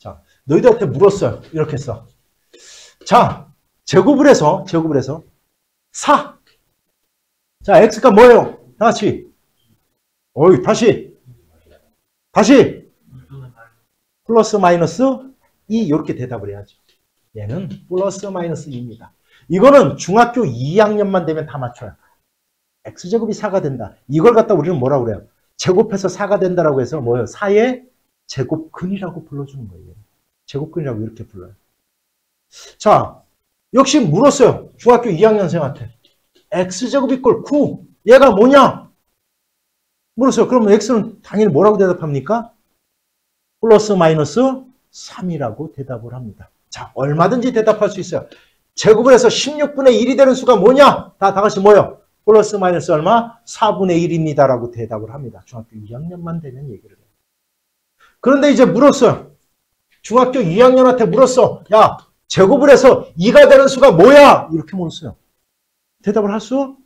자, 너희들한테 물었어요. 이렇게 써. 자, 제곱을 해서 4. 자, x가 뭐예요? 다 같이. 어이, 다시. 플러스 마이너스 2 이렇게 대답을 해야죠. 얘는 플러스 마이너스 2입니다. 이거는 중학교 2학년만 되면 다 맞춰요. x제곱이 4가 된다. 이걸 갖다 우리는 뭐라고 그래요? 제곱해서 4가 된다라고 해서 뭐예요? 4의 제곱근이라고 불러주는 거예요. 제곱근이라고 이렇게 불러요. 자, 역시 물었어요. 중학교 2학년생한테. x제곱 이꼴 9. 얘가 뭐냐? 물었어요. 그러면 x는 당연히 뭐라고 대답합니까? 플러스 마이너스 3이라고 대답을 합니다. 자, 얼마든지 대답할 수 있어요. 제곱을 해서 16분의 1이 되는 수가 뭐냐? 다 같이 뭐요? 플러스 마이너스 얼마? 4분의 1입니다. 라고 대답을 합니다. 중학교 2학년만 되면 얘기를 해요. 그런데 이제 물었어요. 중학교 2학년한테 물었어. 야, 제곱을 해서 2가 되는 수가 뭐야? 이렇게 물었어요. 대답을 할 수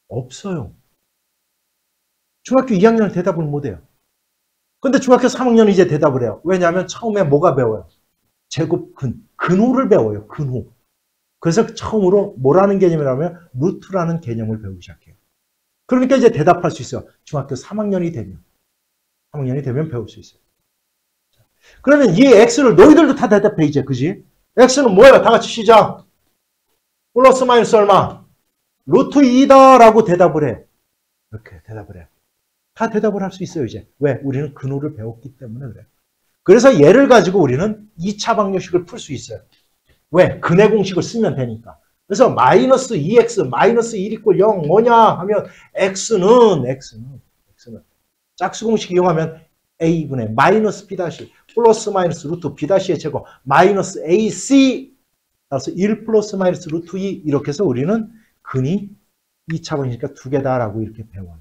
없어요. 중학교 2학년은 대답을 못해요. 근데 중학교 3학년은 이제 대답을 해요. 왜냐하면 처음에 뭐가 배워요? 제곱근, 근호를 배워요. 근호. 그래서 처음으로 뭐라는 개념이라면 루트라는 개념을 배우기 시작해요. 그러니까 이제 대답할 수 있어요. 중학교 3학년이 되면 배울 수 있어요. 그러면 이 x를 너희들도 다 대답해 이제, 그지? x는 뭐예요? 다 같이 시작. 플러스 마이너스 얼마? 루트 2다라고 대답을 해. 이렇게 대답을 해요. 다 대답을 할 수 있어요, 이제. 왜? 우리는 근호를 배웠기 때문에 그래요. 그래서 얘를 가지고 우리는 2차 방정식을 풀 수 있어요. 왜? 근의 공식을 쓰면 되니까. 그래서 마이너스 2x 마이너스 1 이꼴 0 뭐냐 하면 x는 짝수 공식 이용하면 a분의 마이너스 b 다시 플러스 마이너스 루트 b 다시의 제곱 마이너스 ac 따라서 1 플러스 마이너스 루트 2 이렇게 해서 우리는 근이 2차 방정식이니까 2개다라고 이렇게 배워요.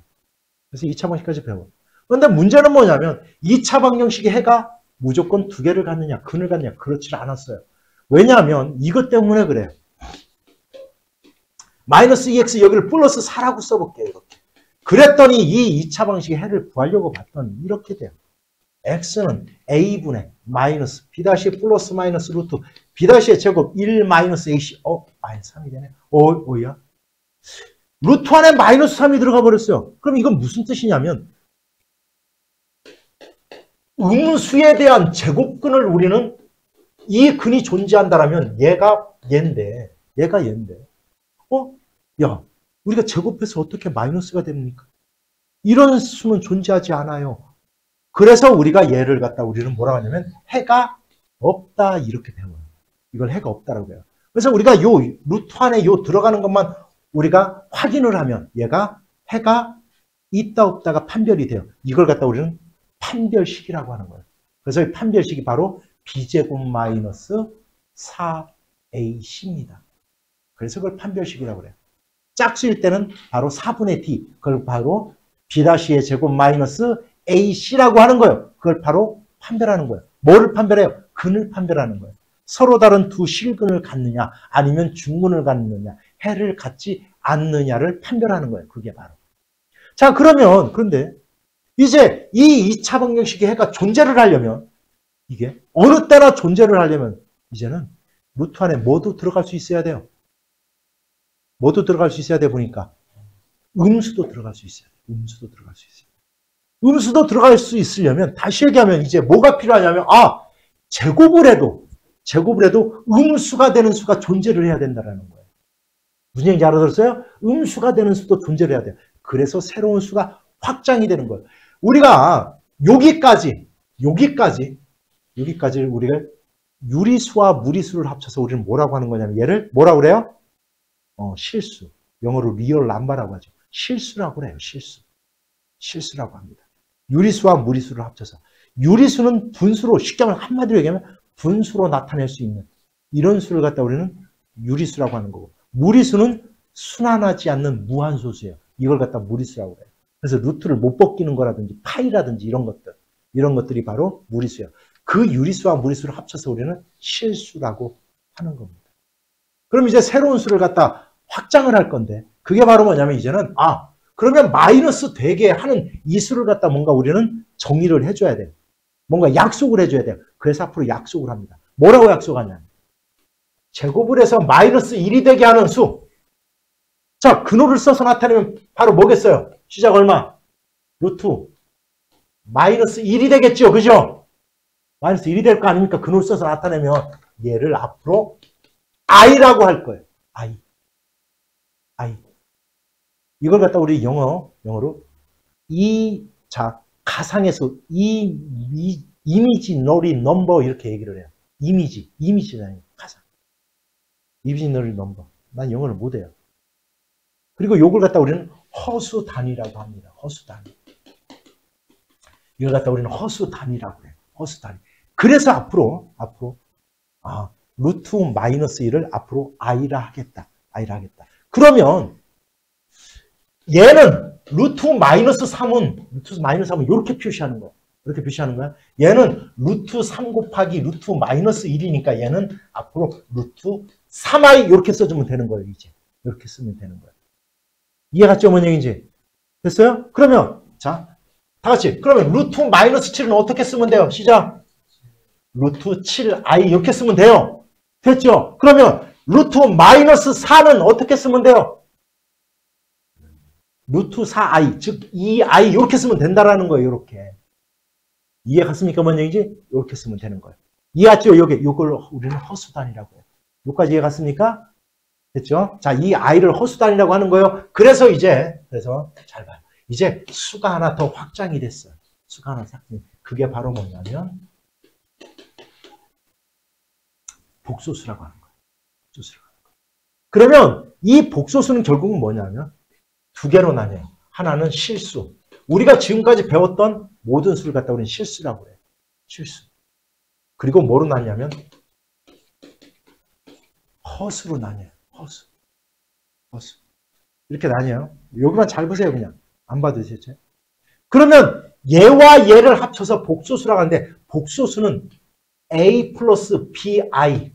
그래서 2차 방정식까지 배워요. 그런데 문제는 뭐냐면 2차 방정식의 해가 무조건 2개를 갖느냐 근을 갖느냐 그렇지 않았어요. 왜냐하면 이것 때문에 그래요. 마이너스 2x 여기를 플러스 4라고 써볼게요. 이렇게. 그랬더니 이 2차 방식의 해를 구하려고 봤더니 이렇게 돼요. x는 a분의 마이너스 b 다시 플러스 마이너스 루트 b 다시의 제곱 1 마이너스 ac 마이너스 3이 되네. 뭐야? 루트 안에 마이너스 3이 들어가 버렸어요. 그럼 이건 무슨 뜻이냐면 음수에 대한 제곱근을 우리는 이 근이 존재한다라면 얘가 얘인데 야, 우리가 제곱해서 어떻게 마이너스가 됩니까? 이런 수는 존재하지 않아요. 그래서 우리가 얘를 갖다 우리는 뭐라고 하냐면 해가 없다 이렇게 배워요. 이걸 해가 없다라고 해요. 그래서 우리가 요 루트 안에 요 들어가는 것만 우리가 확인을 하면 얘가 해가 있다 없다가 판별이 돼요. 이걸 갖다 우리는 판별식이라고 하는 거예요. 그래서 이 판별식이 바로 b제곱 마이너스 4ac입니다. 그래서 그걸 판별식이라고 그래요. 짝수일 때는 바로 4분의 d, 그걸 바로 b-의 제곱 마이너스 ac라고 하는 거예요. 그걸 바로 판별하는 거예요. 뭐를 판별해요? 근을 판별하는 거예요. 서로 다른 두 실근을 갖느냐 아니면 중근을 갖느냐 해를 갖지 않느냐를 판별하는 거예요. 그게 바로. 자, 그런데 이제 이 2차 방정식의 해가 존재를 하려면 이게 어느 때나 존재를 하려면 이제는 루트 안에 뭐도 들어갈 수 있어야 돼요. 뭐도 들어갈 수 있어야 돼 보니까 음수도 들어갈 수 있어요. 음수도 들어갈 수 있어요. 음수도 들어갈 수 있으려면 다시 얘기하면 이제 뭐가 필요하냐면 제곱을 해도 음수가 되는 수가 존재를 해야 된다는 거예요. 무슨 얘기인지 알아들었어요? 음수가 되는 수도 존재를 해야 돼요. 그래서 새로운 수가 확장이 되는 거예요. 우리가 여기까지 우리가 유리수와 무리수를 합쳐서 우리는 뭐라고 하는 거냐면 얘를 뭐라고 그래요? 실수. 영어로 리얼 남바라고 하죠. 실수라고 그래요. 실수라고 합니다. 유리수와 무리수를 합쳐서. 유리수는 분수로, 쉽게 말하면 한마디로 얘기하면 분수로 나타낼 수 있는 이런 수를 갖다 우리는 유리수라고 하는 거고, 무리수는 순환하지 않는 무한소수예요. 이걸 갖다 무리수라고 해요. 그래서 루트를 못 벗기는 거라든지 파이라든지 이런 것들이 바로 무리수예요. 그 유리수와 무리수를 합쳐서 우리는 실수라고 하는 겁니다. 그럼 이제 새로운 수를 갖다 확장을 할 건데 그게 바로 뭐냐면 이제는 그러면 마이너스 되게 하는 이 수를 갖다 뭔가 우리는 정의를 해줘야 돼요. 뭔가 약속을 해줘야 돼요. 그래서 앞으로 약속을 합니다. 뭐라고 약속하냐? 제곱을 해서 마이너스 1이 되게 하는 수. 자, 근호를 써서 나타내면 바로 뭐겠어요? 시작 얼마? 루트 마이너스 1이 되겠죠. 그죠? 마이너스 1이 될 거 아닙니까? 근호를 써서 나타내면 얘를 앞으로 i라고 할 거예요. i. 이걸 갖다 우리 영어로 가상에서 이미지, 놀이, 넘버 이렇게 얘기를 해요. 이미지잖아요. 가상. 이미지, 놀이, 넘버. 난 영어를 못해요. 그리고 요걸 갖다 우리는 허수 단위라고 합니다. 허수 단위. 이걸 갖다 우리는 허수 단위라고 해요. 허수 단위. 그래서 앞으로 루트 마이너스 1을 앞으로 i라 하겠다. 그러면 얘는 루트 마이너스 3은 이렇게 표시하는 거야. 이렇게 표시하는 거야. 얘는 루트 3 곱하기 루트 마이너스 1이니까 얘는 앞으로 루트 3i 이렇게 써주면 되는 거예요. 이제 이렇게 쓰면 되는 거예요. 이해갔죠? 뭔 얘기인지? 됐어요? 그러면 자, 다 같이 그러면 루트 마이너스 7은 어떻게 쓰면 돼요? 시작. 루트 7i 이렇게 쓰면 돼요. 됐죠? 그러면 루트 마이너스 4는 어떻게 쓰면 돼요? 루트 4i, 즉 2i 이렇게 쓰면 된다라는 거예요. 이렇게. 이해 갔습니까? 뭔 얘기지? 이렇게 쓰면 되는 거예요. 이해갔죠? 이걸 우리는 허수단이라고 해요. 여기까지 이해 갔습니까? 됐죠? 자, 이 i를 허수단이라고 하는 거예요. 그래서 잘 봐요. 이제 수가 하나 더 확장이 됐어요. 수가 하나 확장이. 그게 바로 뭐냐면 복소수라고 하는 거예요. 그러면 이 복소수는 결국은 뭐냐면 두 개로 나뉘어요. 하나는 실수. 우리가 지금까지 배웠던 모든 수를 갖다 우리는 실수라고 해요. 실수. 그리고 뭐로 나뉘냐면 허수로 나뉘어요. 허수. 이렇게 나뉘어요. 여기만 잘 보세요. 그냥. 안 봐도 되죠. 그러면 얘와 얘를 합쳐서 복소수라고 하는데 복소수는 a 플러스 bi.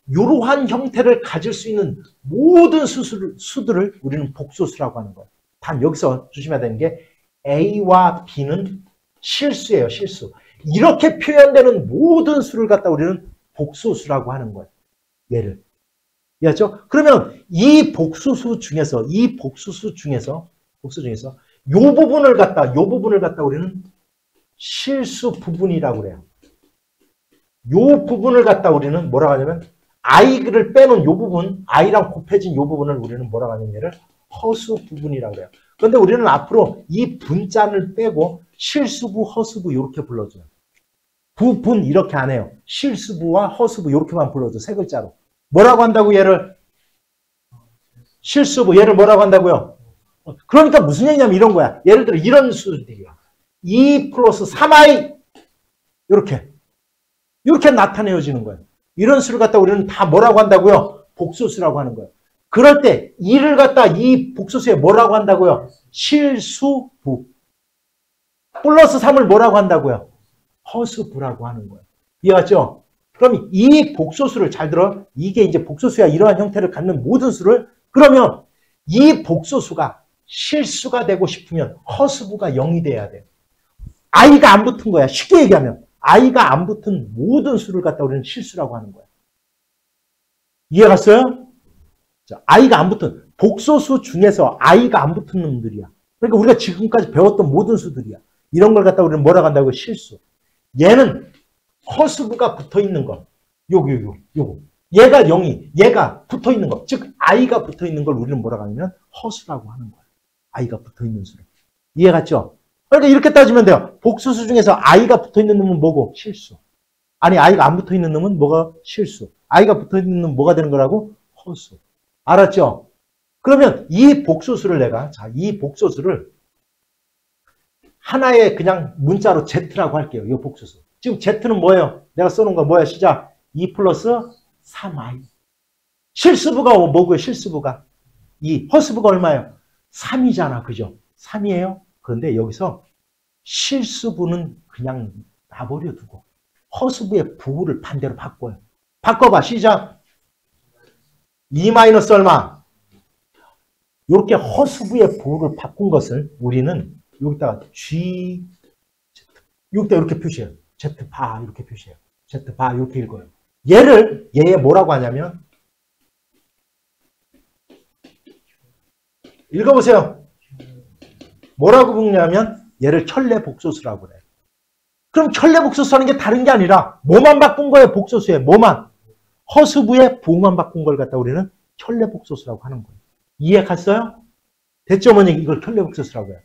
이러한 형태를 가질 수 있는 모든 수들을 우리는 복소수라고 하는 거예요. 단 여기서 조심해야 되는 게 A와 B는 실수예요. 실수. 이렇게 표현되는 모든 수를 갖다 우리는 복소수라고 하는 거예요. 얘를. 이해했죠? 그러면 이 복소수 중에서 이 복소수 중에서 요 부분을 갖다 우리는 실수 부분이라고 그래요. 요 부분을 갖다 우리는 뭐라고 하냐면 i를 빼놓은 요 부분, i랑 곱해진 요 부분을 우리는 뭐라고 하냐면 얘를 허수 부분이라고 해요. 그런데 우리는 앞으로 이 분자를 빼고 실수부, 허수부 이렇게 불러줘요. 부분 이렇게 안 해요. 실수부와 허수부 이렇게만 불러줘. 세 글자로. 뭐라고 한다고 얘를? 실수부. 얘를 뭐라고 한다고요? 그러니까 무슨 얘기냐면 이런 거야. 예를 들어 이런 수들이요. 2 플러스 3i 이렇게 나타내어지는 거예요. 이런 수를 갖다 우리는 다 뭐라고 한다고요? 복소수라고 하는 거예요. 그럴 때 이를 갖다 이 복소수에 뭐라고 한다고요? 실수부. 플러스 3을 뭐라고 한다고요? 허수부라고 하는 거예요. 이해갔죠? 그럼 이 복소수를 잘 들어. 이게 이제 복소수야. 이러한 형태를 갖는 모든 수를 그러면 이 복소수가 실수가 되고 싶으면 허수부가 0이 돼야 돼요. i가 안 붙은 거야. 쉽게 얘기하면 i가 안 붙은 모든 수를 갖다 우리는 실수라고 하는 거야. 이해 갔어요? 자, i가 안 붙은 복소수 중에서 i가 안 붙은 놈들이야. 그러니까 우리가 지금까지 배웠던 모든 수들이야. 이런 걸 갖다 우리는 뭐라고 한다고? 실수. 얘는 허수부가 붙어 있는 거. 요거. 얘가 0이, 얘가 붙어 있는 거. 즉 i가 붙어 있는 걸 우리는 뭐라고 하냐면 허수라고 하는 거야. i가 붙어 있는 수를. 이해 갔죠? 그러니까 이렇게 따지면 돼요. 복소수 중에서 i가 붙어있는 놈은 뭐고? 실수. 아니 i가 안 붙어있는 놈은 뭐가? 실수. i가 붙어있는 놈은 뭐가 되는 거라고? 허수. 알았죠? 그러면 이 복소수를 이 복소수를 하나의 그냥 문자로 z라고 할게요. 이 복소수. 지금 z는 뭐예요? 내가 써놓은 거 뭐야? 시작. 2 플러스 3i. 실수부가 뭐고요? 실수부가 2. 허수부가 얼마예요? 3이잖아. 그죠? 3이에요. 그런데 여기서 실수부는 그냥 놔버려 두고 허수부의 부호를 반대로 바꿔요. 바꿔봐. 시작. 2 마이너스 얼마? 이렇게 허수부의 부호를 바꾼 것을 우리는 여기다가 G, 여기다 이렇게 표시해요. Z바 이렇게 표시해요. Z바 이렇게 읽어요. 얘의 뭐라고 하냐면 읽어보세요. 뭐라고 묶냐면 얘를 켤레 복소수라고 그래요. 그럼 켤레 복소수하는 게 다른 게 아니라 뭐만 바꾼 거예요? 복소수에 뭐만? 허수부에 부만 바꾼 걸 갖다 우리는 켤레 복소수라고 하는 거예요. 이해 갔어요? 됐죠, 어머니? 이걸 켤레 복소수라고 해요.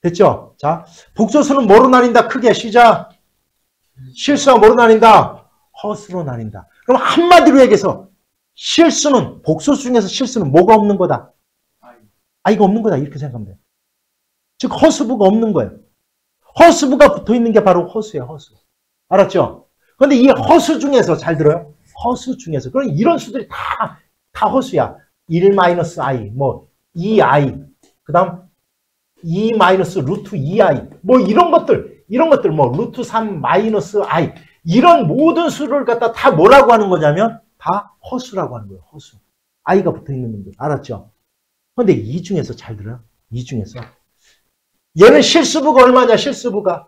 됐죠? 자, 복소수는 뭐로 나뉜다? 크게 시작. 실수가 뭐로 나뉜다? 허수로 나뉜다. 그럼 한마디로 얘기해서 실수는 복소수 중에서 실수는 뭐가 없는 거다? 아이가 없는 거다. 이렇게 생각하면 돼요. 즉 허수부가 없는 거예요. 허수부가 붙어있는 게 바로 허수예요. 허수. 알았죠? 그런데 이 허수 중에서 잘 들어요. 허수 중에서 그럼 이런 수들이 다 허수야. 1-i 뭐 2i 그 다음 2 마이너스 루트 2i 뭐 이런 것들 뭐 루트 3 마이너스 i 이런 모든 수를 갖다 다 뭐라고 하는 거냐면 다 허수라고 하는 거예요. 허수. i가 붙어있는 놈들. 알았죠? 그런데 이 중에서 잘 들어요. 이 중에서 얘는 실수부가 얼마냐? 실수부가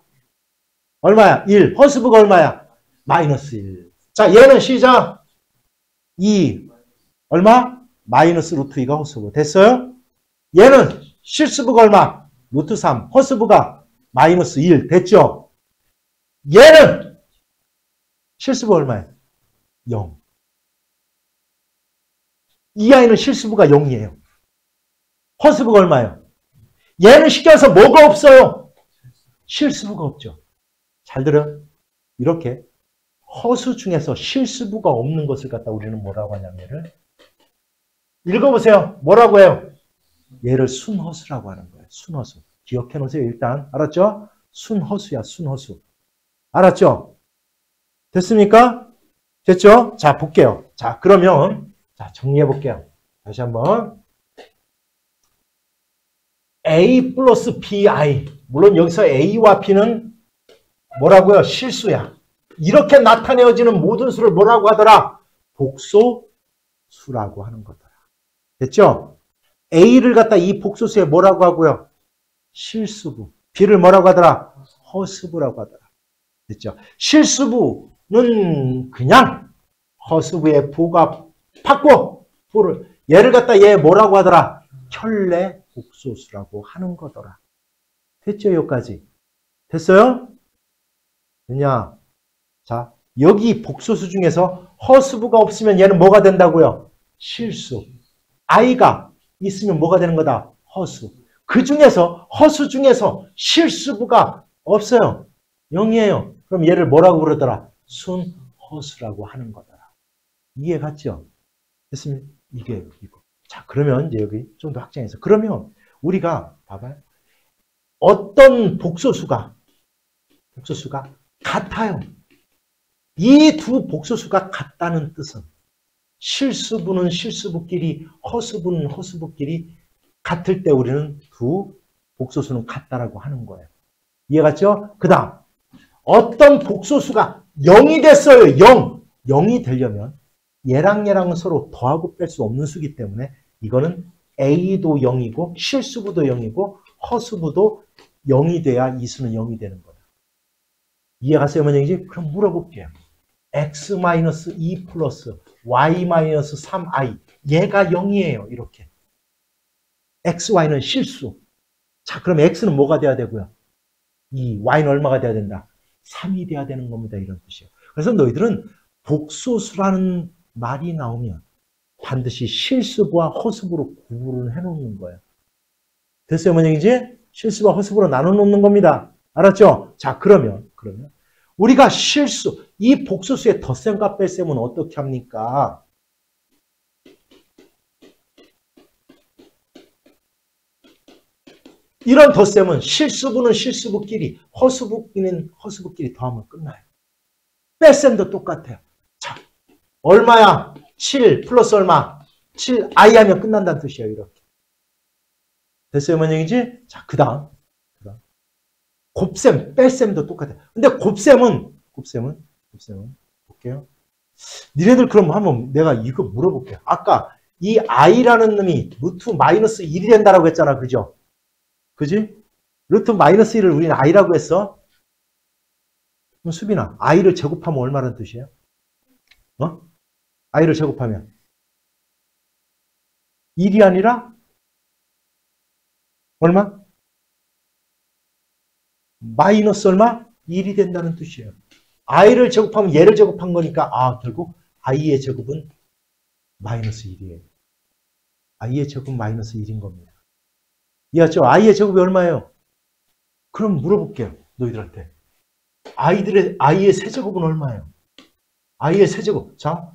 얼마야? 1. 허수부가 얼마야? 마이너스 1. 자, 얘는 시작. 2. 얼마? 마이너스 루트 2가 허수부. 됐어요? 얘는 실수부가 얼마? 루트 3. 허수부가 마이너스 1. 됐죠? 얘는 실수부가 얼마야? 0. 이 아이는 실수부가 0이에요. 허수부가 얼마예요? 얘는 시켜서 뭐가 없어요? 실수부가 없죠. 잘 들어요? 이렇게 허수 중에서 실수부가 없는 것을 갖다 우리는 뭐라고 하냐면 얘를 읽어보세요. 뭐라고 해요? 얘를 순허수라고 하는 거예요. 순허수. 기억해 놓으세요. 일단. 알았죠? 순허수야. 순허수. 알았죠? 됐습니까? 됐죠? 자, 볼게요. 자, 그러면 자, 정리해 볼게요. 다시 한번. A 플러스 BI. 물론 여기서 A와 B는 뭐라고요? 실수야. 이렇게 나타내어지는 모든 수를 뭐라고 하더라? 복소수라고 하는 거더라. 됐죠? A를 갖다 이 복소수에 뭐라고 하고요? 실수부. B를 뭐라고 하더라? 허수부라고 하더라. 됐죠? 실수부는 그냥 허수부에 부가 받고 부를 얘를 갖다 얘 뭐라고 하더라? 켤레 복소수라고 하는 거더라. 됐죠? 여기까지. 됐어요? 왜냐? 자, 여기 복소수 중에서 허수부가 없으면 얘는 뭐가 된다고요? 실수. i가 있으면 뭐가 되는 거다? 허수. 그 중에서 허수 중에서 실수부가 없어요. 0이에요. 그럼 얘를 뭐라고 부르더라? 순허수라고 하는 거더라. 이해 갔죠? 됐습니까? 이게 이거. 자, 그러면 이제 여기 좀 더 확장해서 그러면 우리가 봐봐요. 어떤 복소수가 같아요. 이 두 복소수가 같다는 뜻은 실수부는 실수부끼리 허수부는 허수부끼리 같을 때 우리는 두 복소수는 같다라고 하는 거예요. 이해갔죠? 그 다음 어떤 복소수가 0이 됐어요. 0이 되려면 얘랑은 서로 더하고 뺄 수 없는 수기 때문에 이거는 A도 0이고 실수부도 0이고 허수부도 0이 돼야 이 수는 0이 되는 거예요. 이해갔어요? 어머니지? 그럼 물어볼게요. x-2 플러스 y-3i 얘가 0이에요. 이렇게. x, y는 실수. 자, 그럼 x는 뭐가 돼야 되고요? 이 y는 얼마가 돼야 된다? 3이 돼야 되는 겁니다. 이런 뜻이에요. 그래서 너희들은 복소수라는 말이 나오면 반드시 실수부와 허수부로 구분을 해놓는 거예요. 됐어요? 뭔 얘기지? 실수와 허수부로 나눠놓는 겁니다. 알았죠? 자, 그러면 우리가 실수, 이 복소수의 덧셈과 뺄셈은 어떻게 합니까? 이런 덧셈은 실수부는 실수부끼리, 허수부끼리는 허수부끼리 더하면 끝나요. 뺄셈도 똑같아요. 자, 얼마야? 7 플러스 얼마? 7i 하면 끝난다는 뜻이에요. 이렇게. 됐어요? 뭔 얘기지? 자, 그 다음. 곱셈, 뺄셈도 똑같아요. 근데 곱셈은 볼게요. 니네들 그럼 한번 내가 이거 물어볼게요. 아까 이 i라는 놈이 루트 마이너스 1이 된다라고 했잖아. 그죠? 그지? 루트 마이너스 1을 우리는 i라고 했어. 그럼 수빈아, i를 제곱하면 얼마라는 뜻이에요? i를 제곱하면 1이 아니라 얼마? 마이너스 얼마? 1이 된다는 뜻이에요. i를 제곱하면 얘를 제곱한 거니까 결국 i의 제곱은 마이너스 1이에요. i의 제곱은 마이너스 1인 겁니다. 이해했죠? i의 제곱이 얼마예요? 그럼 물어볼게요. 너희들한테. i의 세제곱은 얼마예요? i의 세제곱. 자,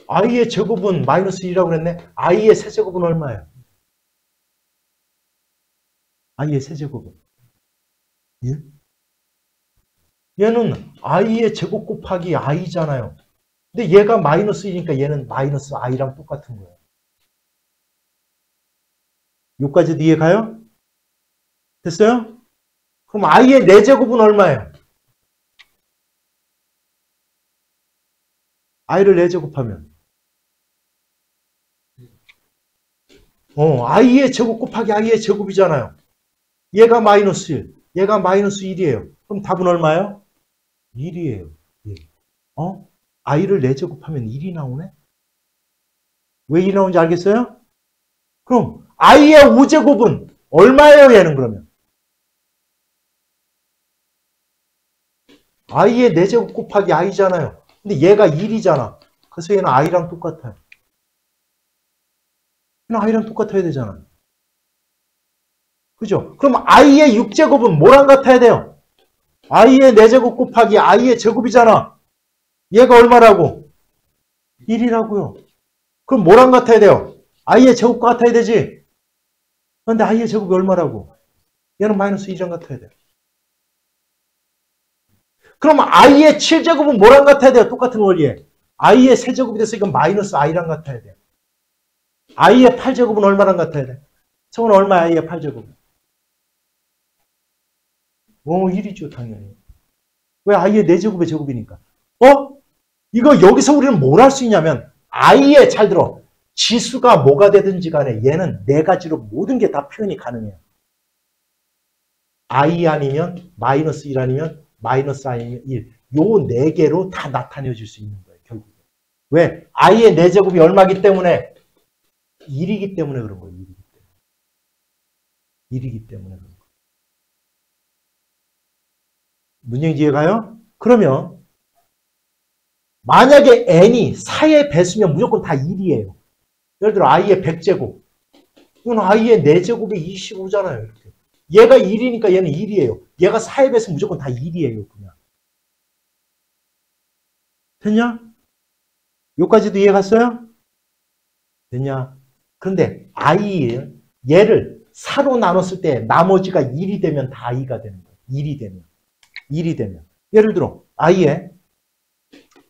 i의 제곱은 마이너스 1이라고 그랬네. i의 세제곱은 얼마예요? i의 세제곱은. 예? 얘는 i의 제곱 곱하기 i잖아요. 근데 얘가 마이너스 1이니까 얘는 마이너스 i랑 똑같은 거예요. 여기까지도 이해가요? 됐어요? 그럼 i의 4제곱은 얼마예요? i를 4제곱하면 i의 제곱 곱하기 i의 제곱이잖아요. 얘가 마이너스 1, 얘가 마이너스 1이에요. 그럼 답은 얼마예요? 1이에요. 예. i를 4제곱하면 1이 나오네? 왜 1이 나오는지 알겠어요? 그럼 i의 5제곱은 얼마예요, 얘는 그러면? i의 4제곱 곱하기 i잖아요. 근데 얘가 1이잖아. 그래서 얘는 i랑 똑같아요. 얘는 i랑 똑같아야 되잖아요. 그죠? 그럼 i의 6제곱은 뭐랑 같아야 돼요? i의 4제곱 곱하기 i의 제곱이잖아. 얘가 얼마라고? 1이라고요. 그럼 뭐랑 같아야 돼요? i의 제곱과 같아야 되지. 그런데 i의 제곱이 얼마라고? 얘는 마이너스 2랑 같아야 돼요. 그럼 i의 7제곱은 뭐랑 같아야 돼요? 똑같은 원리에. i의 세제곱이 돼서 이건 마이너스 i랑 같아야 돼요. i의 8제곱은 얼마랑 같아야 돼? 저건 얼마야, i의 8제곱은? 1이죠, 당연히. 왜? i의 4제곱의 제곱이니까. 이거 여기서 우리는 뭘 할 수 있냐면 i의, 잘 들어, 지수가 뭐가 되든지 간에 얘는 4가지로 모든 게 다 표현이 가능해요. i 아니면 마이너스 1 아니면 마이너스 i면 1. 요 4개로 다 나타내줄 수 있는 거예요, 결국에. 왜? i의 4제곱이 얼마기 때문에? 1이기 때문에 그런 거예요. 1이기 때문에 그런 거예요. 문제가 이해가요? 그러면 만약에 n이 4의 배수면 무조건 다 1이에요. 예를 들어 i의 100제곱. 이건 i의 4제곱이 25잖아요. 이렇게. 얘가 1이니까 얘는 1이에요. 얘가 4의 배수면 무조건 다 1이에요. 그냥. 됐냐? 여기까지도 이해 갔어요? 됐냐? 그런데 얘를 4로 나눴을 때 나머지가 1이 되면 다 i가 되는 거예요. 1이 되면. 예를 들어 i의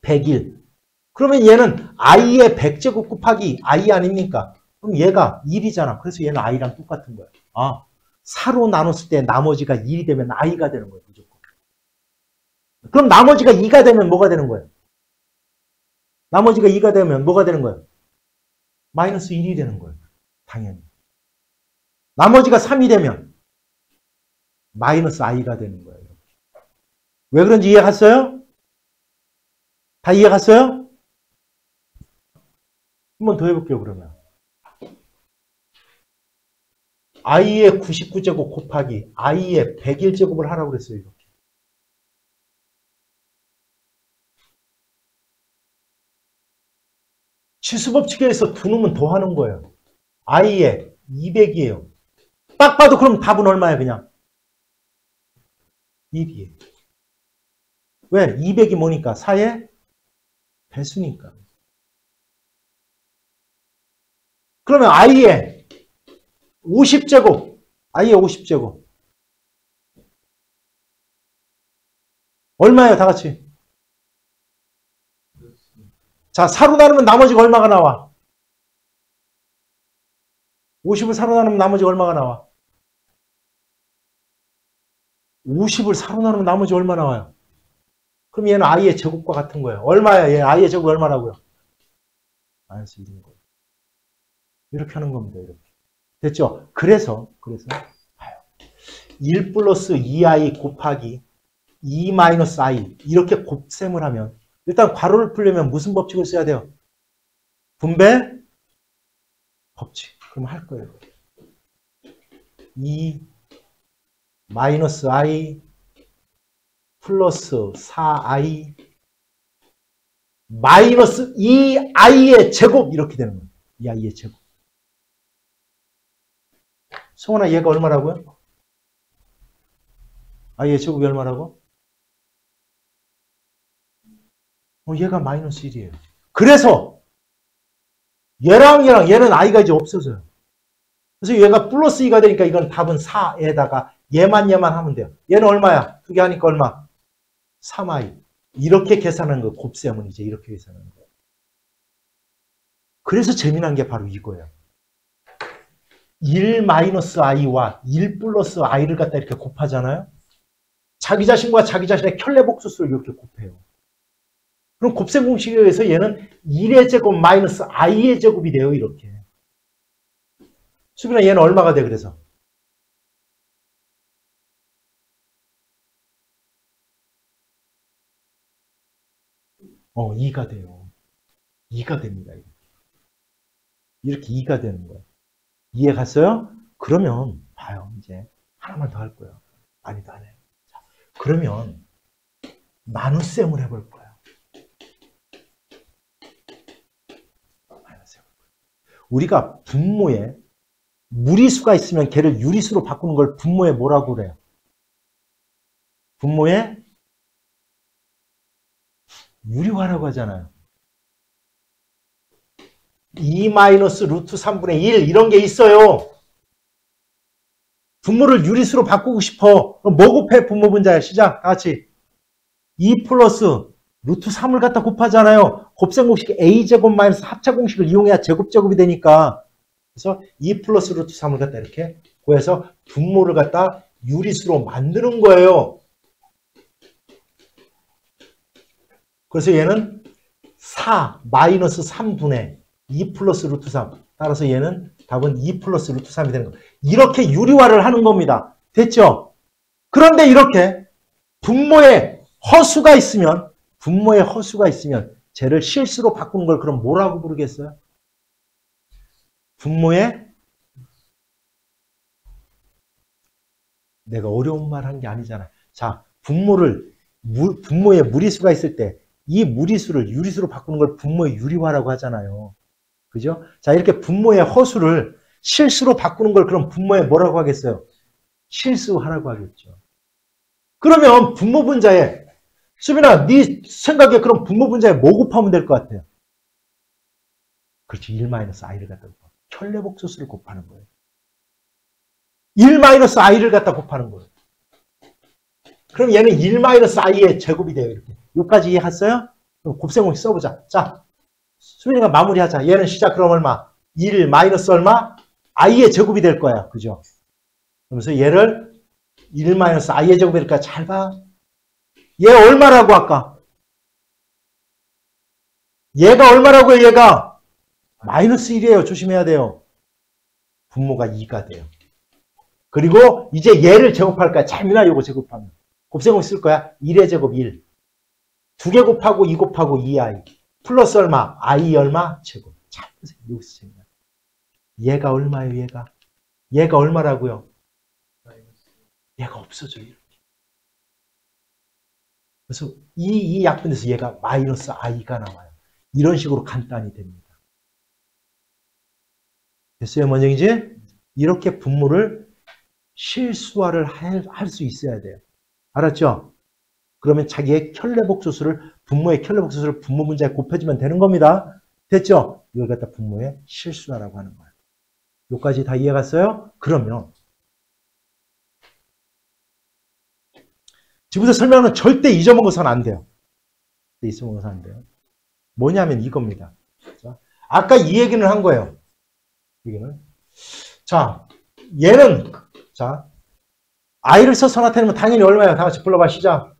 101. 그러면 얘는 i의 100제곱 곱하기 i 아닙니까? 그럼 얘가 1이잖아. 그래서 얘는 i랑 똑같은 거야. 4로 나눴을 때 나머지가 1이 되면 i가 되는 거예요. 무조건. 그럼 나머지가 2가 되면 뭐가 되는 거예요? 나머지가 2가 되면 뭐가 되는 거예요? 마이너스 1이 되는 거예요. 당연히. 나머지가 3이 되면 마이너스 i가 되는 거예요. 왜 그런지 이해 갔어요? 다 이해 갔어요? 한 번 더 해볼게요, 그러면. i의 99제곱 곱하기 i의 101제곱을 하라고 그랬어요, 이렇게. 치수법칙에 의해서 두 놈은 더하는 거예요. i의 200이에요. 딱 봐도 그럼 답은 얼마예요, 그냥? 1이에요. 왜? 200이 뭐니까? 4의 배수니까. 그러면 i의 50제곱. i의 50제곱. 얼마예요, 다 같이? 자, 4로 나누면 나머지가 얼마가 나와? 50을 4로 나누면 나머지가 얼마가 나와? 50을 4로 나누면 나머지 얼마 나와요? 그럼 얘는 i의 제곱과 같은 거예요. 얼마야? 얘 i의 제곱이 얼마라고요? 마이너스 1인 거예요. 이렇게 하는 겁니다. 이렇게. 됐죠? 그래서 봐요. 1 플러스 2i 곱하기 2-i 이렇게 곱셈을 하면 일단 괄호를 풀려면 무슨 법칙을 써야 돼요? 분배 법칙. 그럼 할 거예요. 2-i 플러스 4i 마이너스 2i의 제곱 이렇게 되는 거예요. 2i의 제곱. 성원아 얘가 얼마라고요? i의 제곱이 얼마라고? 얘가 마이너스 1이에요. 그래서 얘랑 얘는 i가 이제 없어져요. 그래서 얘가 플러스 2가 되니까 이건 답은 4에다가 얘만 하면 돼요. 얘는 얼마야? 두 개 하니까 얼마? 3i. 이렇게 계산하는 거, 곱셈은 이제 이렇게 계산하는 거예요. 그래서 재미난 게 바로 이거예요. 1-i와 1 플러스 i를 갖다 이렇게 곱하잖아요. 자기 자신과 자기 자신의 켤레복수수를 이렇게 곱해요. 그럼 곱셈 공식에 의해서 얘는 1의 제곱 마이너스 i의 제곱이 돼요. 이렇게. 수빈아 얘는 얼마가 돼 그래서? 2가 돼요. 2가 됩니다. 이렇게 2가 되는 거예요. 이해 갔어요? 그러면 봐요. 이제 하나만 더 할 거예요. 많이도 안 해요. 자, 그러면 나눗셈을 해볼 거예요. 우리가 분모에 무리수가 있으면 걔를 유리수로 바꾸는 걸 분모에 뭐라고 그래요? 분모에 유리화라고 하잖아요. 2-루트 3분의 1 이런 게 있어요. 분모를 유리수로 바꾸고 싶어. 그럼 뭐 곱해? 분모 분자야. 시작. 다 같이. 2 플러스 루트 3을 갖다 곱하잖아요. 곱셈 공식 a제곱 마이너스 합차 공식을 이용해야 제곱제곱이 되니까. 그래서 2 플러스 루트 3을 갖다 이렇게 구해서 분모를 갖다 유리수로 만드는 거예요. 그래서 얘는 4 마이너스 3분의 2 플러스 루트 3. 따라서 얘는 답은 2 플러스 루트 3이 되는 거예요. 이렇게 유리화를 하는 겁니다. 됐죠? 그런데 이렇게 분모에 허수가 있으면 쟤를 실수로 바꾸는 걸 그럼 뭐라고 부르겠어요? 분모에 내가 어려운 말 한 게 아니잖아. 자, 분모에 무리수가 있을 때 이 무리수를 유리수로 바꾸는 걸 분모의 유리화라고 하잖아요. 그죠? 자, 이렇게 분모의 허수를 실수로 바꾸는 걸 그럼 분모에 뭐라고 하겠어요? 실수하라고 하겠죠. 그러면 분모 분자에 수빈아, 네 생각에 그럼 분모 분자에 뭐 곱하면 될 것 같아요? 그렇지, 1-i를 갖다 곱하고 켤레복소수를 곱하는 거예요. 1-i를 갖다 곱하는 거예요. 그럼 얘는 1-i의 제곱이 돼요. 이렇게. 여기까지 이해했어요? 그럼 곱셈 공식 써보자. 자, 수빈이가 마무리하자. 얘는 시작 그럼 얼마? 1 마이너스 얼마? i의 제곱이 될 거야. 그죠? 그러면서 얘를 1-i의 제곱이 될까? 잘 봐. 얘 얼마라고 아까? 얘가 얼마라고요? 얘가 마이너스 1이에요. 조심해야 돼요. 분모가 2가 돼요. 그리고 이제 얘를 제곱할 거야. 재미나 요거 제곱하면. 곱셈을 쓸 거야. 1의 제곱 1. 2개 곱하고 2 곱하고 2i. 플러스 얼마? i 얼마? 제곱. 잘 보세요. 여기서 재미나. 얘가 얼마예요? 얘가 얼마라고요? 얘가 없어져요. 이렇게. 그래서 이 약분에서 얘가 마이너스 i가 나와요. 이런 식으로 간단히 됩니다. 됐어요? 뭔 얘기지? 이렇게 분모를 실수화를 할 수 있어야 돼요. 알았죠? 그러면 자기의 켤레복소수를 분모의 켤레복소수를 분모 분자에 곱해주면 되는 겁니다. 됐죠? 이걸 갖다 분모의 실수화라고 하는 거예요. 여기까지 다 이해갔어요? 그러면 지금부터 설명은 절대 잊어먹어서는 안 돼요. 잊어먹어서는 안 돼요. 뭐냐면 이겁니다. 아까 이 얘기는 한 거예요. 여기는. 자, 얘는 자 i를 써서 나타내면 당연히 얼마예요? 다 같이 불러봐. 시작.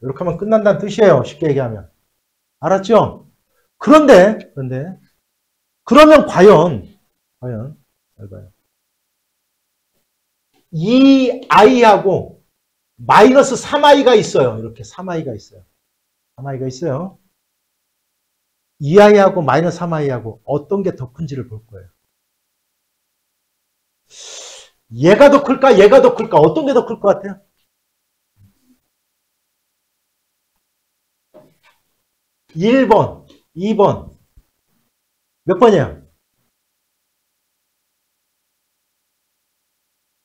이렇게 하면 끝난다는 뜻이에요. 쉽게 얘기하면. 알았죠? 그러면 과연 잘 봐요. 이 i하고 마이너스 3i가 있어요. 이렇게 3i가 있어요. 3i가 있어요. 2i하고 마이너스 3i하고 어떤 게 더 큰지를 볼 거예요. 얘가 더 클까? 얘가 더 클까? 어떤 게 더 클 것 같아요? (1번) (2번) 몇 번이에요?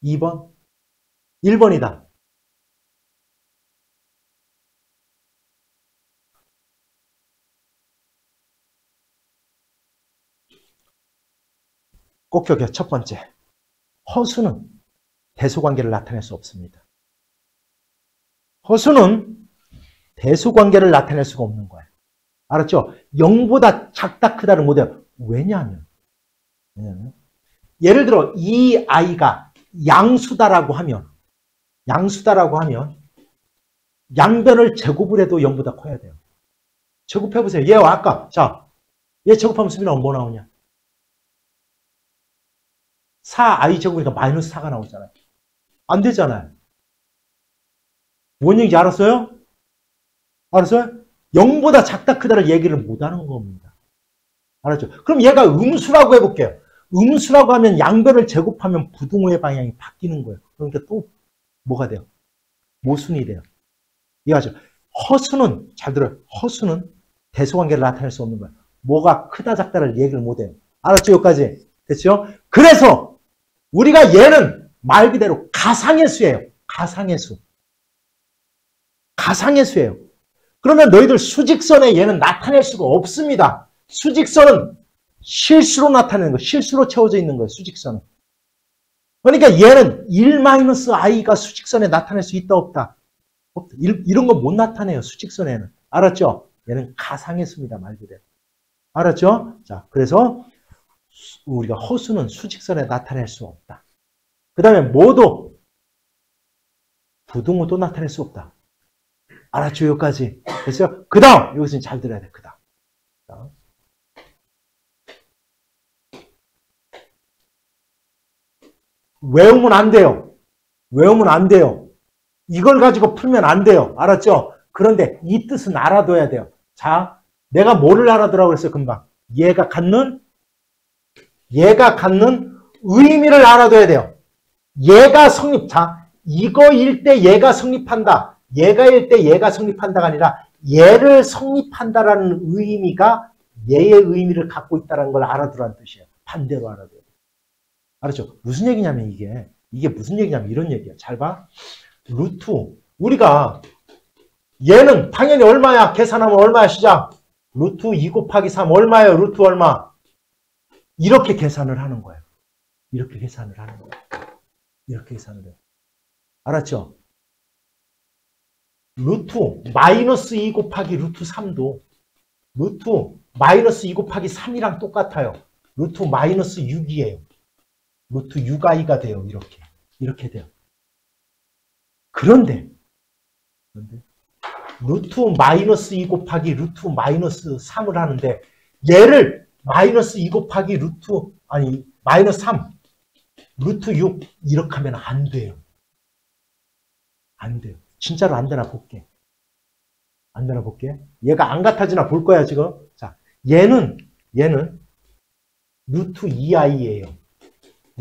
2번? 1번이다. 꼭 기억해. 첫 번째. 허수는 대수관계를 나타낼 수 없습니다. 허수는 대수관계를 나타낼 수가 없는 거예요. 알았죠? 0보다 작다 크다를 못해요. 왜냐하면 예를 들어 이 아이가 양수다라고 하면 양변을 제곱을 해도 0보다 커야 돼요. 제곱해보세요. 얘 아까 자, 얘 제곱하면 수빈아 뭐 나오냐? 4i 제곱이니까 마이너스 4가 나오잖아요. 안 되잖아요. 뭔 얘기인지 알았어요? 알았어요? 0보다 작다 크다를 얘기를 못하는 겁니다. 알았죠? 그럼 얘가 음수라고 해볼게요. 음수라고 하면 양변을 제곱하면 부등호의 방향이 바뀌는 거예요. 그러니까 또 뭐가 돼요? 모순이 돼요. 이해하죠? 허수는, 잘 들어요. 허수는 대수관계를 나타낼 수 없는 거예요. 뭐가 크다 작다를 얘기를 못해요. 알았죠? 여기까지. 됐죠? 그래서 우리가 얘는 말 그대로 가상의 수예요. 가상의 수. 가상의 수예요. 그러면 너희들 수직선에 얘는 나타낼 수가 없습니다. 수직선은 실수로 나타내는 거예요. 실수로 채워져 있는 거예요. 수직선은. 그러니까 얘는 1-i가 수직선에 나타낼 수 있다 없다? 없다. 이런 거 못 나타내요. 수직선에는. 알았죠? 얘는 가상의 수입니다. 말 그대로. 알았죠? 자, 그래서 우리가 허수는 수직선에 나타낼 수 없다. 그 다음에 뭐도 부등호도 나타낼 수 없다. 알았죠? 여기까지. 됐어요? 그 다음 여기서 잘 들어야 돼. 그 다음. 외우면 안 돼요. 외우면 안 돼요. 이걸 가지고 풀면 안 돼요. 알았죠? 그런데 이 뜻은 알아둬야 돼요. 자, 내가 뭐를 알아두라고 그랬어요? 금방. 얘가 갖는 의미를 알아둬야 돼요. 얘가 성립. 자, 이거일 때 얘가 성립한다. 얘가일 때 얘가 성립한다가 아니라 얘를 성립한다라는 의미가 얘의 의미를 갖고 있다는 걸 알아두라는 뜻이에요. 반대로 알아둬야 돼요. 알았죠? 무슨 얘기냐면 이게 무슨 얘기냐면 이런 얘기야. 잘 봐. 루트. 우리가 얘는 당연히 얼마야? 계산하면 얼마야? 시작. 루트 2 곱하기 3 얼마예요? 루트 얼마? 이렇게 계산을 하는 거예요. 이렇게 계산을 하는 거예요. 이렇게 계산을 해요. 알았죠? 루트 마이너스 2 곱하기 루트 3도 루트 마이너스 2 곱하기 3이랑 똑같아요. 루트 마이너스 6이에요. 루트 6i가 돼요. 이렇게 돼요. 그런데 루트 마이너스 2 곱하기 루트 마이너스 3을 하는데 얘를 마이너스 2 곱하기 마이너스 3 루트 6 이렇게 하면 안 돼요. 안 돼요. 진짜로 안 되나 볼게. 안 되나 볼게. 얘가 안 같아지나 볼 거야 지금. 자, 얘는 루트 2i예요.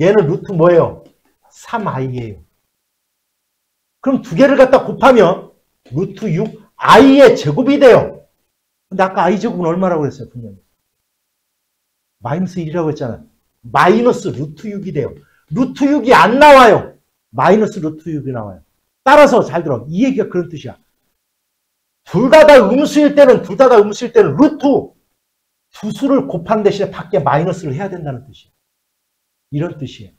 얘는 루트 뭐예요? 3i예요. 그럼 두 개를 갖다 곱하면 루트 6i의 제곱이 돼요. 근데 아까 i 제곱은 얼마라고 그랬어요? 분명히. 마이너스 1이라고 했잖아요. 마이너스 루트 6이 돼요. 루트 6이 안 나와요. 마이너스 루트 6이 나와요. 따라서 잘 들어. 이 얘기가 그런 뜻이야. 둘 다 음수일 때는 루트 두 수를 곱한 대신에 밖에 마이너스를 해야 된다는 뜻이에요. 이런 뜻이에요.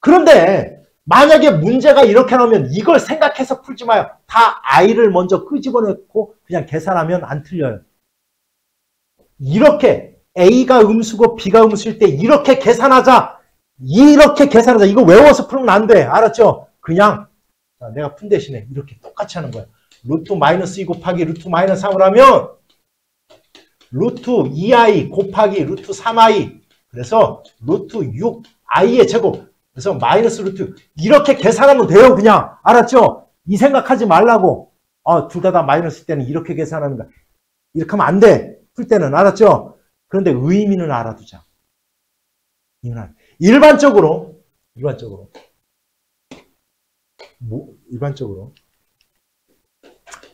그런데 만약에 문제가 이렇게 나오면 이걸 생각해서 풀지 마요. 다 i를 먼저 끄집어내고 그냥 계산하면 안 틀려요. 이렇게 a가 음수고 b가 음수일 때 이렇게 계산하자. 이거 외워서 풀면 안 돼. 알았죠? 그냥 내가 푼 대신에 이렇게 똑같이 하는 거예요. 루트 마이너스 2 곱하기 루트 마이너스 3을 하면 루트 2i 곱하기 루트 3i 그래서 루트 6i의 제곱 그래서 마이너스 루트 이렇게 계산하면 돼요. 그냥 알았죠? 이 생각하지 말라고. 둘 다 마이너스 때는 이렇게 계산하는 거야. 이렇게 하면 안 돼. 풀 때는 알았죠? 그런데 의미는 알아두자. 일반적으로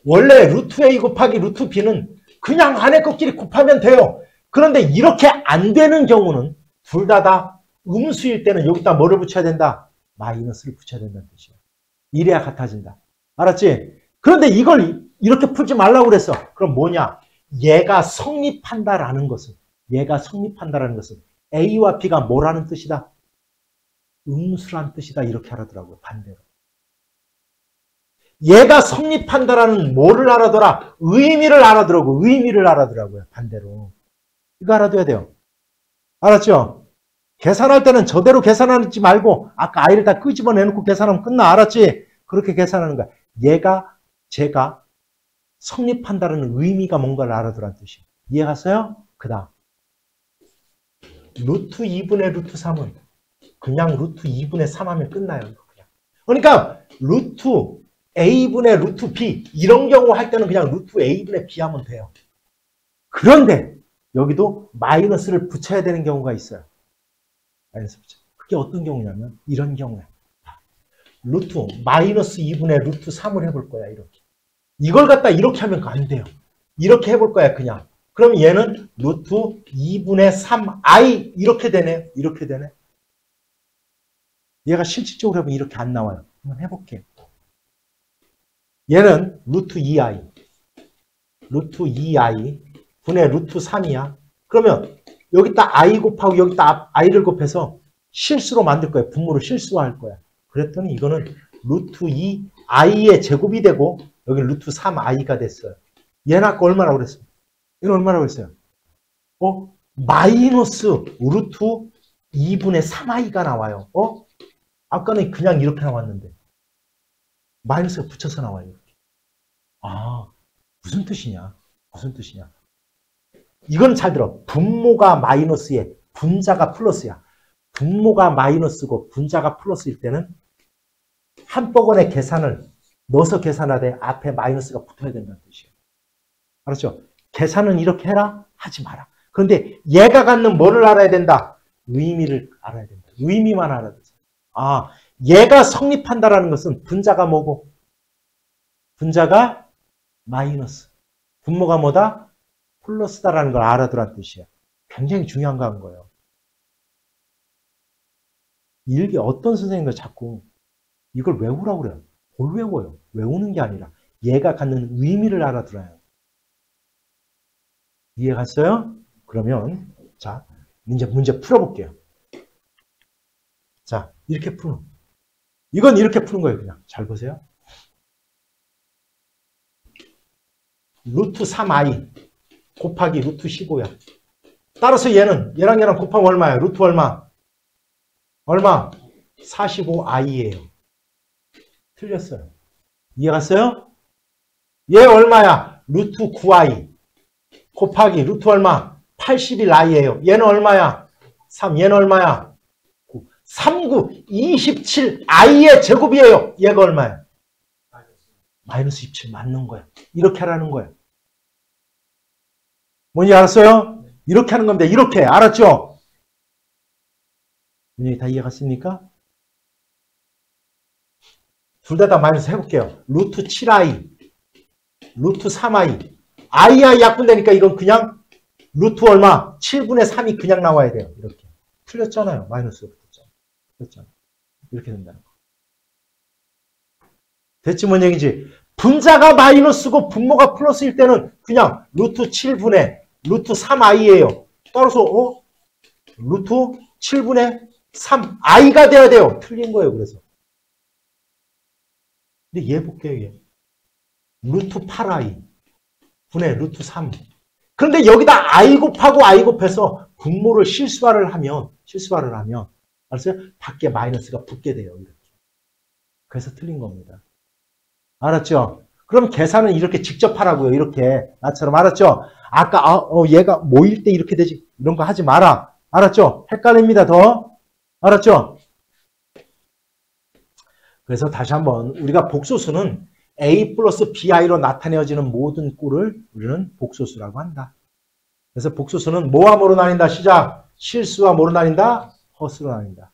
원래 루트 A 곱하기 루트 B는 그냥 안에 것끼리 곱하면 돼요. 그런데 이렇게 안 되는 경우는 둘 다 음수일 때는 여기다 뭐를 붙여야 된다? 마이너스를 붙여야 된다는 뜻이에요. 이래야 같아진다. 알았지? 그런데 이걸 이렇게 풀지 말라고 그랬어. 그럼 뭐냐? 얘가 성립한다라는 것은 A와 B가 뭐라는 뜻이다? 음수란 뜻이다. 이렇게 알아더라고요. 반대로. 얘가 성립한다라는 뭐를 알아더라? 의미를 알아더라고요. 반대로. 이거 알아둬야 돼요. 알았죠? 계산할 때는 저대로 계산하지 말고 아까 I를 다 끄집어내놓고 계산하면 끝나. 알았지? 그렇게 계산하는 거야. 제가 성립한다는 의미가 뭔가를 알아두라는 뜻이에요. 이해갔어요? 그 다음 루트 2분의 루트 3은 그냥 루트 2분의 3 하면 끝나요. 그냥. 그러니까 루트 A분의 루트 B 이런 경우 할 때는 그냥 루트 A분의 B 하면 돼요. 그런데 여기도 마이너스를 붙여야 되는 경우가 있어요. 마이너스 붙여. 그게 어떤 경우냐면 이런 경우야. 루트 마이너스 2분의 루트 3을 해볼 거야. 이렇게. 이걸 갖다 이렇게 하면 안 돼요. 이렇게 해볼 거야. 그냥. 그럼 얘는 루트 2분의 3i 이렇게 되네. 이렇게 되네. 얘가 실질적으로 하면 이렇게 안 나와요. 한번 해볼게요. 얘는 루트 2i 분의 루트 3이야. 그러면 여기다 i 곱하고 여기다 i를 곱해서 실수로 만들 거야. 분모를 실수할 거야. 그랬더니 이거는 루트 2i의 제곱이 되고 여기 루트 3i가 됐어요. 얘는 아까 얼마라고 그랬어요? 얘는 얼마라고 했어요? 마이너스 루트 2분의 3i가 나와요. 아까는 그냥 이렇게 나왔는데 마이너스가 붙여서 나와요. 이렇게. 무슨 뜻이냐? 이건 잘 들어. 분모가 마이너스에 분자가 플러스야. 분모가 마이너스고 분자가 플러스일 때는 한꺼번에 계산을 넣어서 계산하되 앞에 마이너스가 붙어야 된다는 뜻이에요. 알았죠? 계산은 이렇게 해라? 하지 마라. 그런데 얘가 갖는 뭐를 알아야 된다? 의미를 알아야 된다. 의미만 알아야 돼. 얘가 성립한다라는 것은 분자가 뭐고? 분자가 마이너스. 분모가 뭐다? 플러스다라는 걸 알아두라는 뜻이야. 굉장히 중요한 거 한 거예요. 일기 어떤 선생님도 자꾸 이걸 외우라고 그래요. 뭘 외워요? 외우는 게 아니라 얘가 갖는 의미를 알아들어요. 이해 갔어요? 그러면 자 이제 문제 풀어볼게요. 자 이렇게 푸는 이건 이렇게 푸는 거예요. 그냥 잘 보세요. 루트 3i 곱하기 루트 15야. 따라서 얘랑 곱하면 얼마야? 루트 얼마? 45i예요. 틀렸어요. 이해 갔어요? 얘 얼마야? 루트 9i 곱하기 루트 얼마? 81i예요. 얘는 얼마야? 3. 얘는 얼마야? 9. 39, 27i의 제곱이에요. 얘가 얼마야? 마이너스 27 맞는 거야. 이렇게 하라는 거야. 뭔지 알았어요? 이렇게 하는 겁니다. 이렇게. 알았죠? 다 이해 갔습니까? 둘 다 마이너스 해볼게요. 루트 7i, 루트 3i. i이 약분되니까 이건 그냥 루트 얼마? 7분의 3이 그냥 나와야 돼요. 이렇게. 틀렸잖아요. 마이너스가 붙었잖아요. 이렇게 된다는 거. 됐지 뭔 얘기지? 분자가 마이너스고 분모가 플러스일 때는 그냥 루트 7분의 루트 3i예요. 따라서 루트 7분의 3i가 돼야 돼요. 틀린 거예요. 그래서. 근데 얘 볼게요. 얘. 루트 8i 분의 루트 3. 그런데 여기다 i 곱하고 i 곱해서 분모를 실수화를 하면 알았어요? 밖에 마이너스가 붙게 돼요. 이렇게. 그래서 틀린 겁니다. 알았죠? 그럼 계산은 이렇게 직접 하라고요. 이렇게. 나처럼. 알았죠? 아까 얘가 모일 때 이렇게 되지. 이런 거 하지 마라. 알았죠? 헷갈립니다. 더. 알았죠? 그래서 다시 한번 우리가 복소수는 A 플러스 BI로 나타내어지는 모든 꼴을 우리는 복소수라고 한다. 그래서 복소수는 뭐와 뭐로 나뉜다? 시작. 실수와 뭐로 나뉜다? 허수로 나뉜다.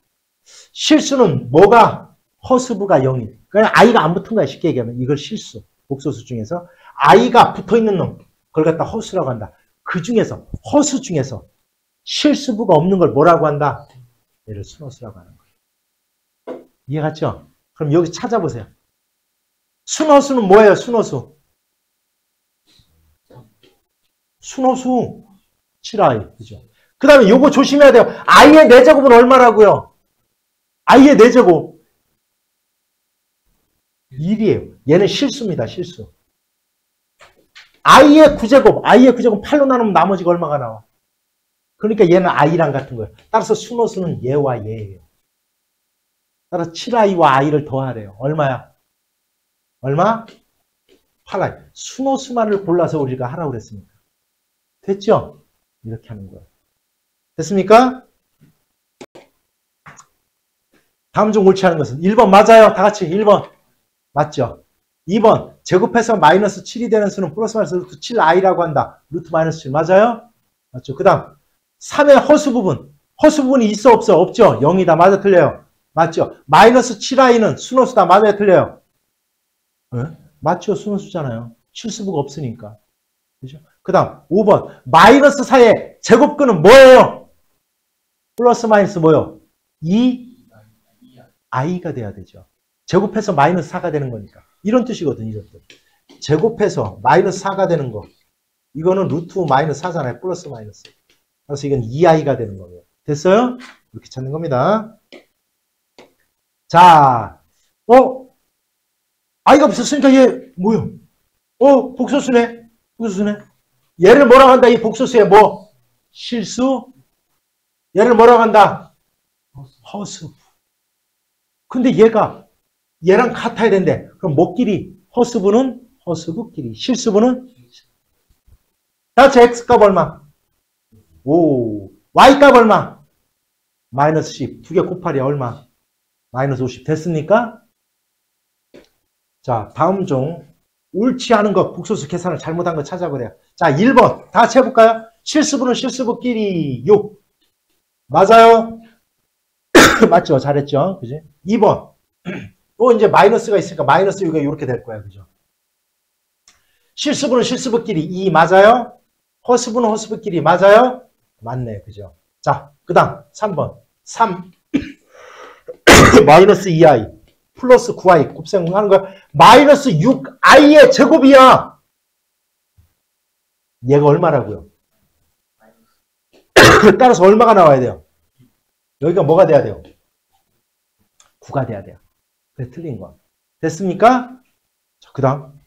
실수는 뭐가? 허수부가 0일. 그냥 I가 안 붙은 거야. 쉽게 얘기하면. 이걸 실수. 복소수 중에서 I가 붙어있는 놈. 그걸 갖다 허수라고 한다. 그 중에서 허수 중에서 실수부가 없는 걸 뭐라고 한다? 얘를 순허수라고 하는 거예요. 이해갔죠? 그럼 여기 찾아보세요. 순허수는 뭐예요? 순허수. 순허수 7i. 그죠? 그 다음에 요거 조심해야 돼요. i의 4제곱은 얼마라고요? i의 4제곱. 1이에요. 얘는 실수입니다. 실수. i의 9제곱. i의 9제곱 8로 나누면 나머지가 얼마가 나와? 그러니까 얘는 i랑 같은 거예요. 따라서 순허수는 얘와 얘예요. 따라서 7i와 i를 더하래요. 얼마야? 얼마? 8i. 순허수만을 골라서 우리가 하라고 그랬으니까. 됐죠? 이렇게 하는 거예요. 됐습니까? 다음 중 옳지 않은 것은 1번 맞아요. 다 같이 1번. 맞죠? 2번 제곱해서 마이너스 7이 되는 수는 플러스 마이너스 루트 7i라고 한다. 루트 마이너스 7 맞아요? 맞죠? 그 다음 3의 허수 부분. 허수 부분이 있어 없어? 없죠? 0이다. 맞아 틀려요? 맞죠? 마이너스 7i는 순허수다. 맞아요 틀려요? 네? 맞죠? 순허수잖아요. 실수부가 없으니까. 그죠? 그 다음 5번 마이너스 4의 제곱근은 뭐예요? 플러스 마이너스 뭐요? 2i가 돼야 되죠. 제곱해서 마이너스 4가 되는 거니까. 이런 뜻이거든요. 이런 뜻. 제곱해서 마이너스 4가 되는 거. 이거는 루트 마이너스 4잖아요. 플러스 마이너스. 그래서 이건 2i가 되는 거예요. 됐어요? 이렇게 찾는 겁니다. 자, i가 없었으니까 얘 뭐요? 복소수네. 복소수네. 얘를 뭐라고 한다? 이 복소수에 뭐? 실수? 얘를 뭐라고 한다? 허수. 근데 얘랑 같아야 된대. 그럼 뭐끼리? 허수부는 허수부끼리. 실수부는? 다시 x값 얼마? 5. y값 얼마? 마이너스 10. 2개 곱하기 얼마? 마이너스 50. 됐습니까? 자, 다음 중 옳지 않은 것, 복소수 계산을 잘못한 거 찾아보래요. 자, 1번. 다 같이 해볼까요? 실수부는 실수부끼리 6. 맞아요? 맞죠? 잘했죠? 그지? 2번. 또 이제 마이너스가 있으니까 마이너스 6이 이렇게 될 거야. 그죠? 실수부는 실수부끼리 2 맞아요? 허수부는 허수부끼리 맞아요? 맞네. 그죠? 자, 그 다음 3번. 3. 마이너스 2i 플러스 9i 곱셈하는 거야. 마이너스 6i의 제곱이야. 얘가 얼마라고요? 따라서 얼마가 나와야 돼요? 여기가 뭐가 돼야 돼요? 9가 돼야 돼요. 그래 틀린 거. 됐습니까? 자, 그 다음.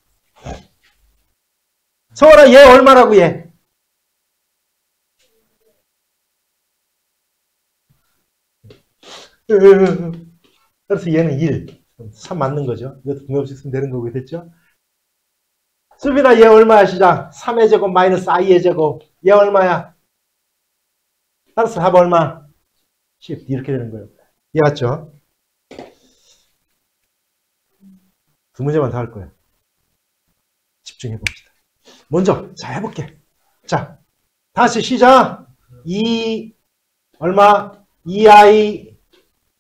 성원아, 얘 얼마라고, 얘? 그래서 얘는 1. 3 맞는 거죠. 이것도 분명없이 쓰면 되는 거고, 됐죠? 수빈아, 얘 얼마야, 시작? 3의 제곱 마이너스 i의 제곱. 얘 얼마야? 따라서 답 얼마? 10. 이렇게 되는 거예요. 이해갔죠? 두 문제만 더 할 거예요. 집중해 봅시다. 먼저, 자, 해볼게. 자, 다시 시작. 2, 얼마? 2i,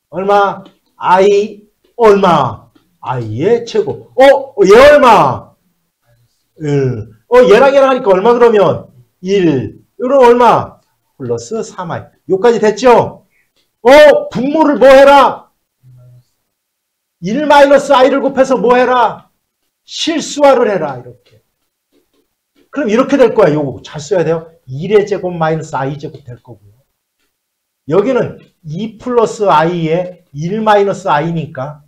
얼마? i, 얼마? i의 제곱. 얘 얼마? 1. 얘랑 하니까 얼마 그러면? 1. 이건 얼마? 플러스 3i. 여기까지 됐죠? 분모를 뭐 해라? 1-i를 곱해서 뭐 해라? 실수화를 해라. 이렇게. 그럼 이렇게 될 거야. 요거 잘 써야 돼요. 1의 제곱 마이너스 i 제곱 될 거고요. 여기는 2 플러스 i에 1 마이너스 i니까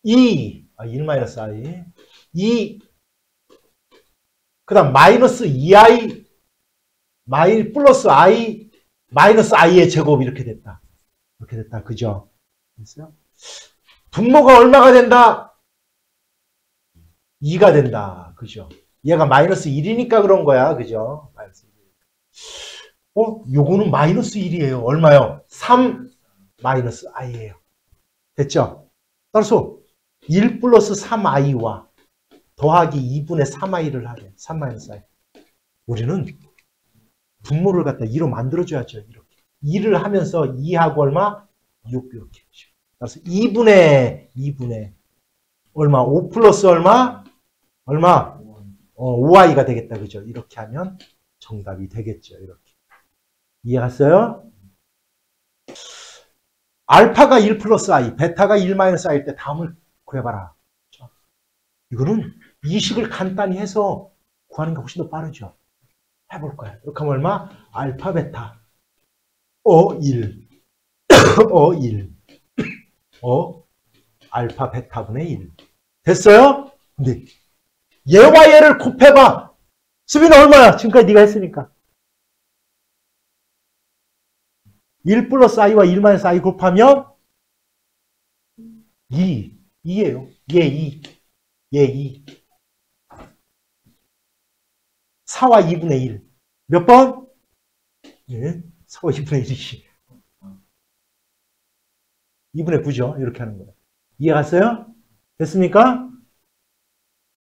1 마이너스 i 2 그 다음 마이너스 2i 플러스 i 마이너스 i의 제곱 이렇게 됐다. 이렇게 됐다. 그죠? 됐어요? 분모가 얼마가 된다? 2가 된다. 그죠? 얘가 마이너스 1이니까 그런 거야. 그죠? 마이너스 1. 요거는 마이너스 1이에요. 얼마요? 3 마이너스 i예요. 됐죠? 따라서 1 플러스 3i와 더하기 2분의 3i를 하래. 3-i. 우리는 분모를 갖다 2로 만들어줘야죠. 이렇게. 2를 하면서 2하고 얼마? 6 이렇게. 따라서 2분의 얼마? 5 플러스 얼마? 얼마? 5i가 되겠다. 그죠? 이렇게 하면 정답이 되겠죠. 이렇게. 이해갔어요? 알파가 1 플러스 i, 베타가 1 마이너스 i일 때 다음을 구해봐라. 이거는 이식을 간단히 해서 구하는 게 훨씬 더 빠르죠. 해볼 거야. 이렇게 하면 얼마? 알파, 베타. 1. 1. 알파, 베타분의 1. 됐어요? 근데 얘와 얘를 곱해봐. 수빈은 얼마야? 지금까지 네가 했으니까. 1 플러스 i와 1 마이너스 i 곱하면 2예요. 얘 2. 얘 2. 4와 2분의 1. 몇 번? 예, 4와 2분의 1이지. 2분의 9죠. 이렇게 하는 거예요. 이해갔어요? 됐습니까?